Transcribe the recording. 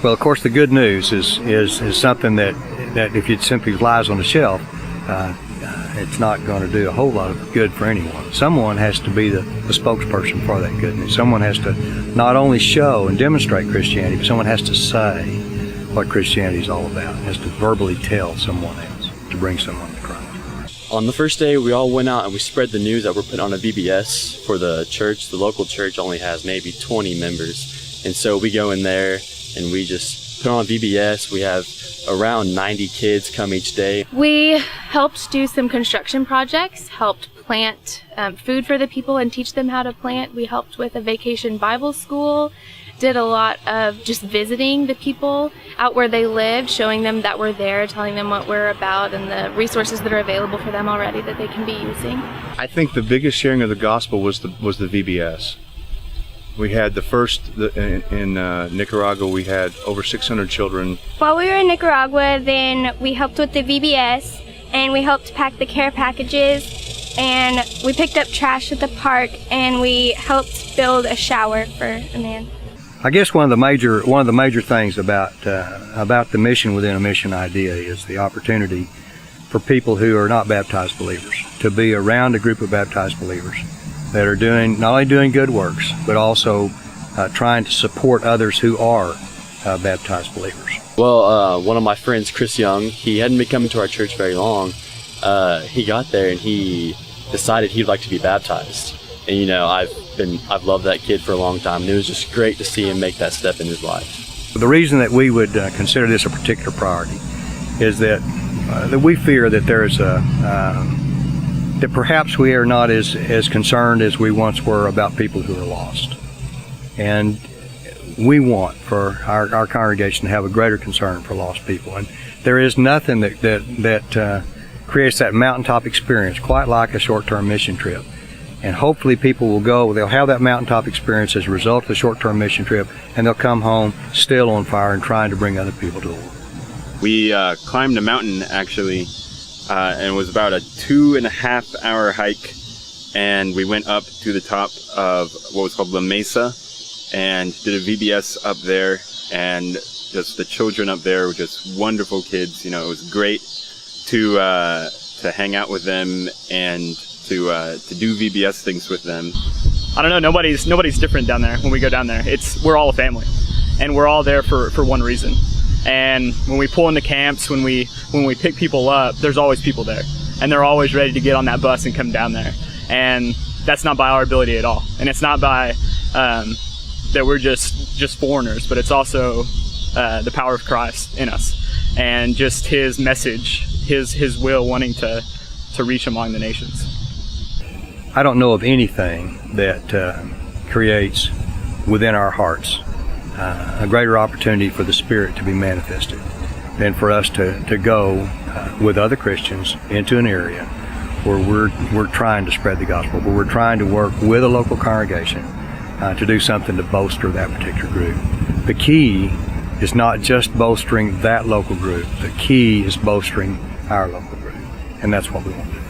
Well, of course, the good news is something that if it simply lies on the shelf, it's not going to do a whole lot of good for anyone. Someone has to be the spokesperson for that good news. Someone has to not only show and demonstrate Christianity, but someone has to say what Christianity is all about, has to verbally tell someone else, to bring someone to Christ. On the first day, we all went out and we spread the news that we're putting on a VBS for the church. The local church only has maybe 20 members. And so we go in there and we just put on a VBS. We have around 90 kids come each day. We helped do some construction projects, helped plant food for the people and teach them how to plant. We helped with a vacation Bible school, did a lot of just visiting the people out where they lived, showing them that we're there, telling them what we're about and the resources that are available for them already that they can be using. I think the biggest sharing of the gospel was the VBS. We had the first, in Nicaragua, we had over 600 children. While we were in Nicaragua, then we helped with the VBS, and we helped pack the care packages, and we picked up trash at the park, and we helped build a shower for a man. I guess one of the major things about the mission within a mission idea is the opportunity for people who are not baptized believers to be around a group of baptized believers that are not only doing good works, but also trying to support others who are baptized believers. Well, one of my friends, Chris Young, he hadn't been coming to our church very long. He got there and he decided he'd like to be baptized. And you know, I've loved that kid for a long time, and it was just great to see him make that step in his life. The reason that we would consider this a particular priority is that we fear that there is that perhaps we are not as concerned as we once were about people who are lost. And we want for our congregation to have a greater concern for lost people. And there is nothing that creates that mountaintop experience quite like a short-term mission trip. And hopefully people will go, they'll have that mountaintop experience as a result of the short-term mission trip, and they'll come home still on fire and trying to bring other people to the Lord. We climbed a mountain, actually, and it was about a 2.5 hour hike, and we went up to the top of what was called La Mesa and did a VBS up there, and just the children up there were just wonderful kids. You know, it was great to hang out with them and to do VBS things with them. I don't know, nobody's different down there when we go down there. We're all a family, and we're all there for one reason. And when we pull into camps, when we pick people up, there's always people there, and they're always ready to get on that bus and come down there. And that's not by our ability at all, and it's not by that we're just foreigners, but it's also the power of Christ in us, and just His message, His will, wanting to reach among the nations. I don't know of anything that creates within our hearts a greater opportunity for the Spirit to be manifested than for us to go with other Christians into an area where we're trying to spread the gospel, where we're trying to work with a local congregation to do something to bolster that particular group. The key is not just bolstering that local group. The key is bolstering our local group, and that's what we want to do.